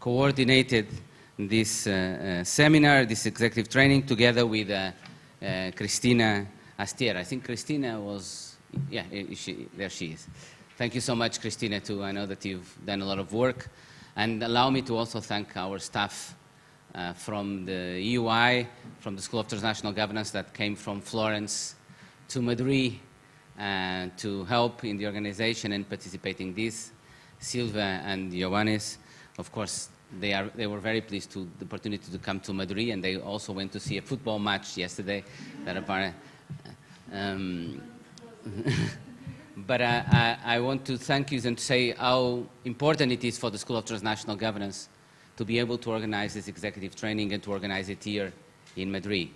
coordinated this seminar, this executive training, together with Cristina Astier. I think Cristina was, yeah, there she is. Thank you so much, Cristina, too. I know that you've done a lot of work. And allow me to also thank our staff from the EUI, from the School of Transnational Governance that came from Florence to Madrid to help in the organization and participating in this. Silva and Ioannis, of course, they were very pleased to the opportunity to come to Madrid, and they also went to see a football match yesterday. That but I want to thank you and say how important it is for the School of Transnational Governance to be able to organize this executive training and to organize it here in Madrid.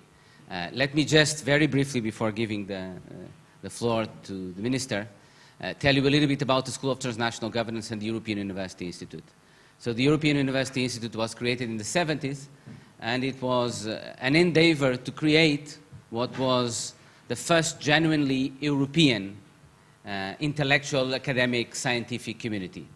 Let me just very briefly, before giving the floor to the Minister, tell you a little bit about the School of Transnational Governance and the European University Institute. So the European University Institute was created in the 70s, and it was an endeavor to create what was the first genuinely European intellectual, academic, scientific community.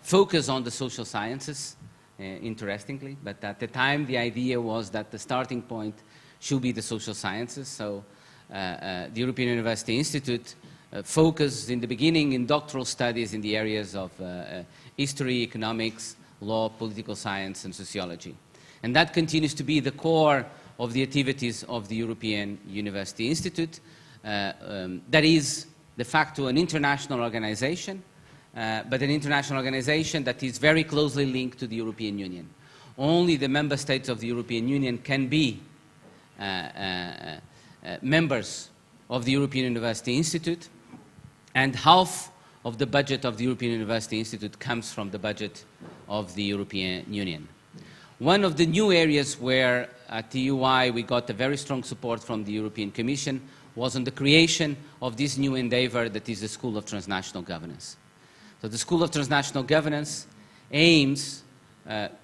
Focus on the social sciences, interestingly, but at the time the idea was that the starting point should be the social sciences. So the European University Institute focused in the beginning in doctoral studies in the areas of history, economics, law, political science, and sociology. And that continues to be the core of the activities of the European University Institute. That is de facto an international organization, but an international organization that is very closely linked to the European Union. Only the member states of the European Union can be members of the European University Institute, and half of the budget of the European University Institute comes from the budget of the European Union. One of the new areas where at the UI we got a very strong support from the European Commission was on the creation of this new endeavor that is the School of Transnational Governance. So the School of Transnational Governance aims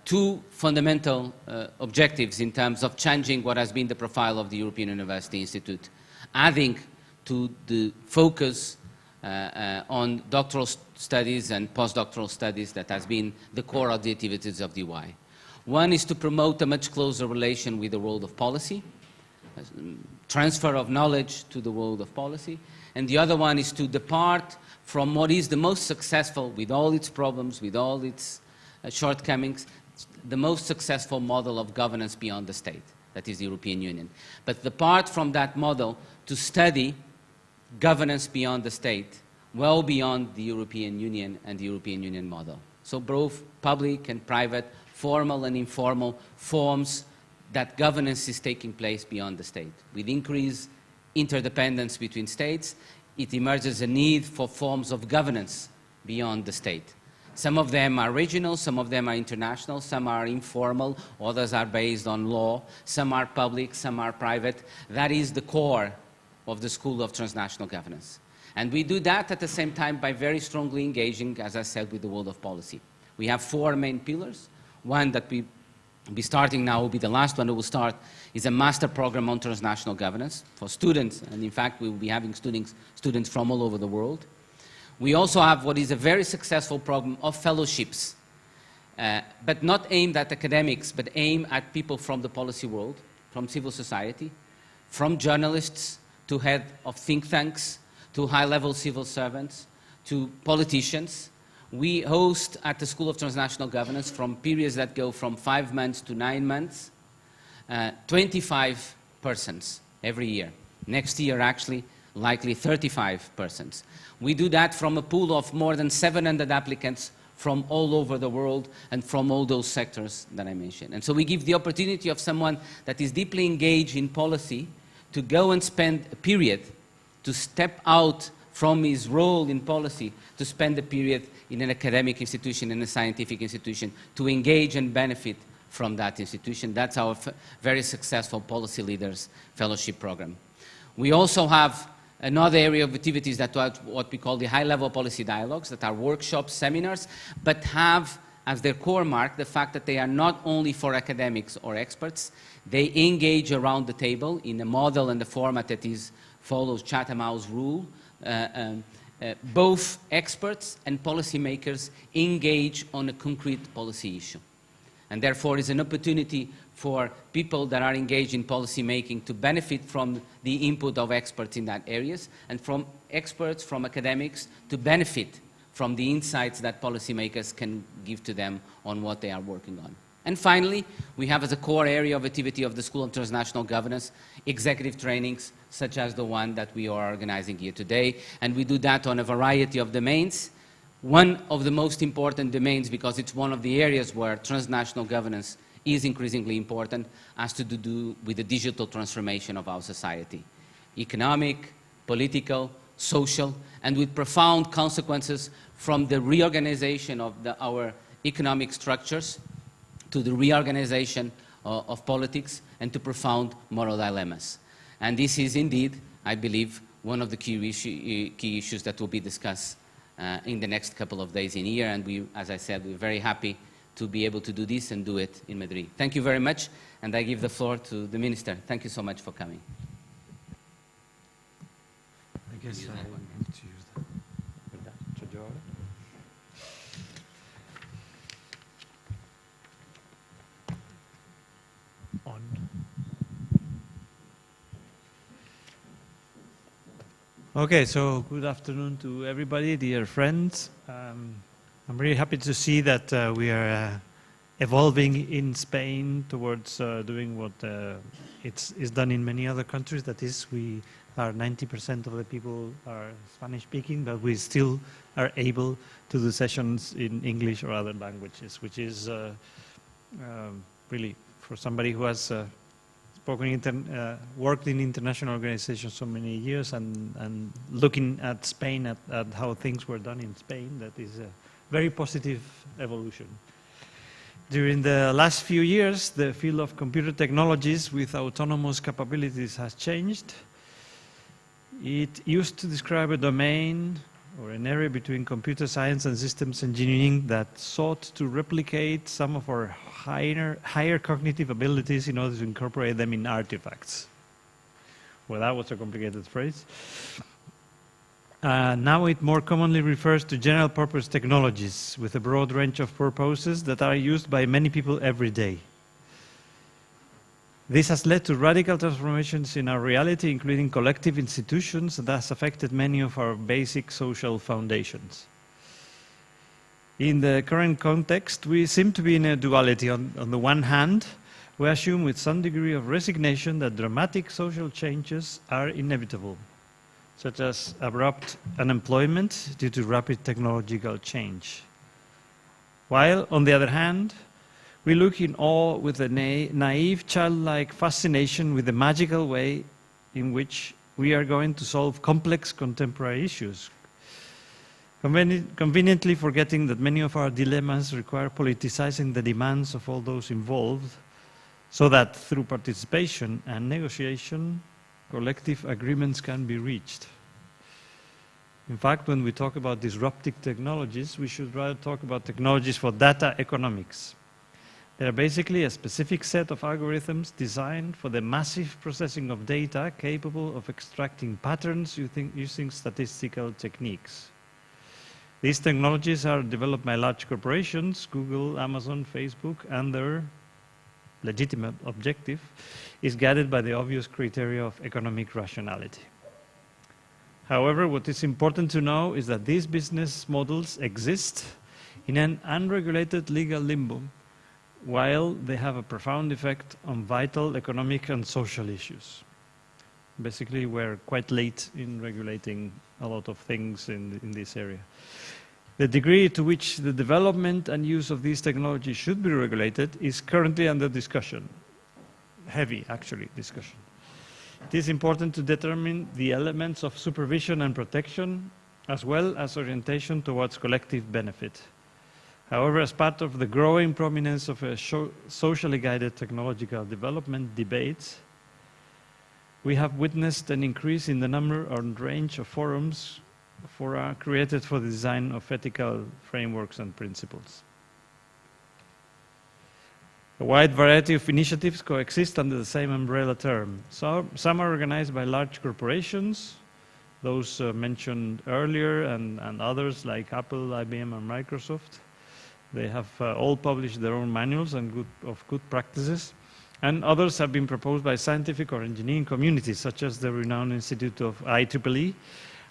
two fundamental objectives in terms of changing what has been the profile of the European University Institute, adding to the focus on doctoral studies and postdoctoral studies that has been the core of the activities of the UI. One is to promote a much closer relation with the world of policy, transfer of knowledge to the world of policy, and the other one is to depart from what is the most successful, with all its problems, with all its shortcomings, the most successful model of governance beyond the state, that is the European Union. But depart from that model to study governance beyond the state, well beyond the European Union and the European Union model. So both public and private, formal and informal forms that governance is taking place beyond the state. With increased interdependence between states, it emerges a need for forms of governance beyond the state. Some of them are regional, some of them are international, some are informal, others are based on law, some are public, some are private. That is the core of the School of Transnational Governance. And we do that at the same time by very strongly engaging, as I said, with the world of policy. We have four main pillars. One that we will be starting now, will be the last one that will start, is a master program on transnational governance for students. And in fact, we will be having students from all over the world. We also have what is a very successful program of fellowships, but not aimed at academics, but aimed at people from the policy world, from civil society, from journalists to head of think tanks, to high-level civil servants, to politicians. We host at the School of Transnational Governance, from periods that go from 5 months to 9 months, 25 persons every year. Next year, actually, likely 35 persons. We do that from a pool of more than 700 applicants from all over the world and from all those sectors that I mentioned. And so we give the opportunity of someone that is deeply engaged in policy to go and spend a period, to step out from his role in policy, to spend a period in an academic institution, in a scientific institution, to engage and benefit from that institution. That's our very successful Policy Leaders Fellowship Program. We also have another area of activities that are what we call the high-level policy dialogues, that are workshops, seminars, but have as their core mark the fact that they are not only for academics or experts. They engage around the table in a model and a format that follows Chatham House rule, both experts and policymakers engage on a concrete policy issue. And therefore is an opportunity for people that are engaged in policy making to benefit from the input of experts in that areas, and from experts, from academics, to benefit from the insights that policymakers can give to them on what they are working on. And finally, we have as a core area of activity of the School of Transnational Governance executive trainings such as the one that we are organizing here today, and we do that on a variety of domains. One of the most important domains, because it's one of the areas where transnational governance is increasingly important, has to do with the digital transformation of our society. Economic, political, social, and with profound consequences from the reorganization of our economic structures to the reorganization of politics and to profound moral dilemmas. And this is indeed, I believe, one of the key issues that will be discussed in the next couple of days in here, and we, as I said, we're very happy to be able to do this and do it in Madrid. Thank you very much, and I give the floor to the Minister. Thank you so much for coming. I guess I need to use that. On. Okay, so good afternoon to everybody, dear friends. I'm really happy to see that we are evolving in Spain towards doing what is done in many other countries. That is, we are 90% of the people are Spanish speaking, but we still are able to do sessions in English or other languages, which is really, for somebody who has worked in international organizations so many years and looking at Spain, at how things were done in Spain, that is a very positive evolution. During the last few years, the field of computer technologies with autonomous capabilities has changed. It used to describe a domain or an area between computer science and systems engineering that sought to replicate some of our higher cognitive abilities in order to incorporate them in artifacts. Well, that was a complicated phrase. Now it more commonly refers to general purpose technologies with a broad range of purposes that are used by many people every day. This has led to radical transformations in our reality, including collective institutions, that has affected many of our basic social foundations. In the current context, we seem to be in a duality. On the one hand, we assume with some degree of resignation that dramatic social changes are inevitable, such as abrupt unemployment due to rapid technological change. While, on the other hand, we look in awe with a naive, childlike fascination with the magical way in which we are going to solve complex contemporary issues, conveniently forgetting that many of our dilemmas require politicizing the demands of all those involved, so that through participation and negotiation, collective agreements can be reached. In fact, when we talk about disruptive technologies, we should rather talk about technologies for data economics. They are basically a specific set of algorithms designed for the massive processing of data capable of extracting patterns using statistical techniques. These technologies are developed by large corporations, Google, Amazon, Facebook, and their legitimate objective is guided by the obvious criteria of economic rationality. However, what is important to know is that these business models exist in an unregulated legal limbo, while they have a profound effect on vital economic and social issues. Basically, we're quite late in regulating a lot of things in this area. The degree to which the development and use of these technologies should be regulated is currently under discussion. Heavy, actually, discussion. It is important to determine the elements of supervision and protection, as well as orientation towards collective benefit. However, as part of the growing prominence of a socially guided technological development debates, we have witnessed an increase in the number and range of forums created for the design of ethical frameworks and principles. A wide variety of initiatives coexist under the same umbrella term. Some are organized by large corporations, those mentioned earlier and others like Apple, IBM, and Microsoft. They have all published their own manuals and of good practices. And others have been proposed by scientific or engineering communities, such as the renowned Institute of IEEE,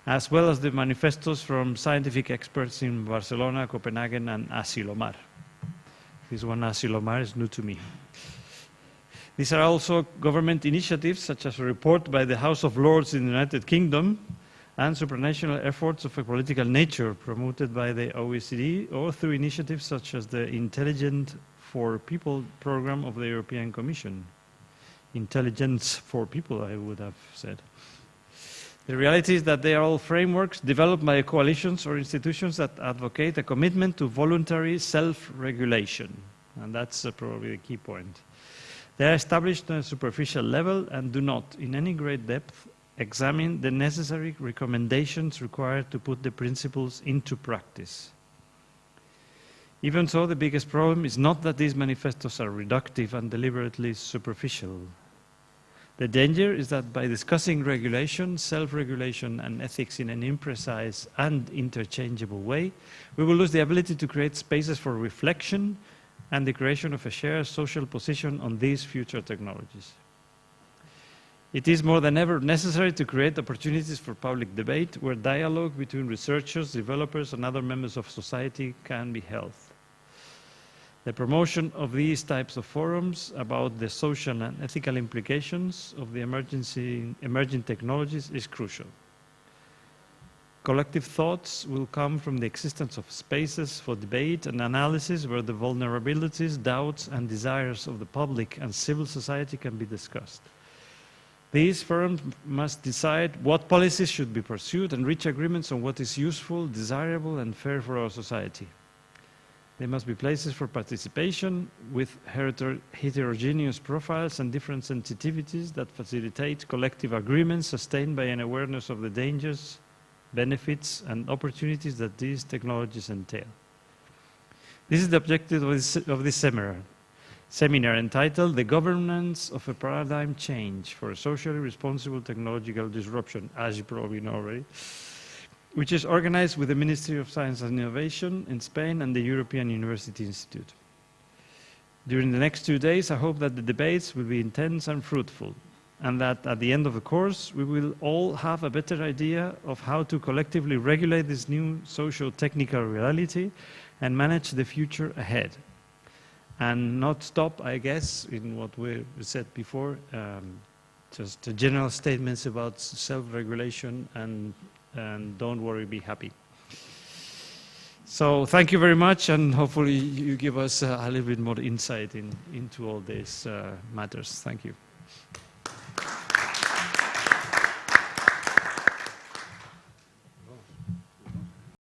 as well as the manifestos from scientific experts in Barcelona, Copenhagen, and Asilomar. This one, Asilomar, is new to me. These are also government initiatives, such as a report by the House of Lords in the United Kingdom, and supranational efforts of a political nature promoted by the OECD, or through initiatives such as the Intelligent for People program of the European Commission. Intelligence for People, I would have said. The reality is that they are all frameworks developed by coalitions or institutions that advocate a commitment to voluntary self-regulation. And that's probably the key point. They are established on a superficial level and do not, in any great depth, examine the necessary recommendations required to put the principles into practice. Even so, the biggest problem is not that these manifestos are reductive and deliberately superficial. The danger is that by discussing regulation, self-regulation, and ethics in an imprecise and interchangeable way, we will lose the ability to create spaces for reflection and the creation of a shared social position on these future technologies. It is more than ever necessary to create opportunities for public debate where dialogue between researchers, developers, and other members of society can be held. The promotion of these types of forums about the social and ethical implications of the emerging technologies is crucial. Collective thoughts will come from the existence of spaces for debate and analysis where the vulnerabilities, doubts, and desires of the public and civil society can be discussed. These forums must decide what policies should be pursued and reach agreements on what is useful, desirable, and fair for our society. They must be places for participation with heterogeneous profiles and different sensitivities that facilitate collective agreements sustained by an awareness of the dangers, benefits, and opportunities that these technologies entail. This is the objective of this seminar entitled The Governance of a Paradigm Change for a Socially Responsible Technological Disruption, as you probably know already, which is organized with the Ministry of Science and Innovation in Spain and the European University Institute. During the next 2 days, I hope that the debates will be intense and fruitful, and that at the end of the course, we will all have a better idea of how to collectively regulate this new socio-technical reality and manage the future ahead. And not stop, I guess, in what we said before, just general statements about self-regulation and don't worry, be happy. So thank you very much, and hopefully you give us a little bit more insight into all these matters. Thank you.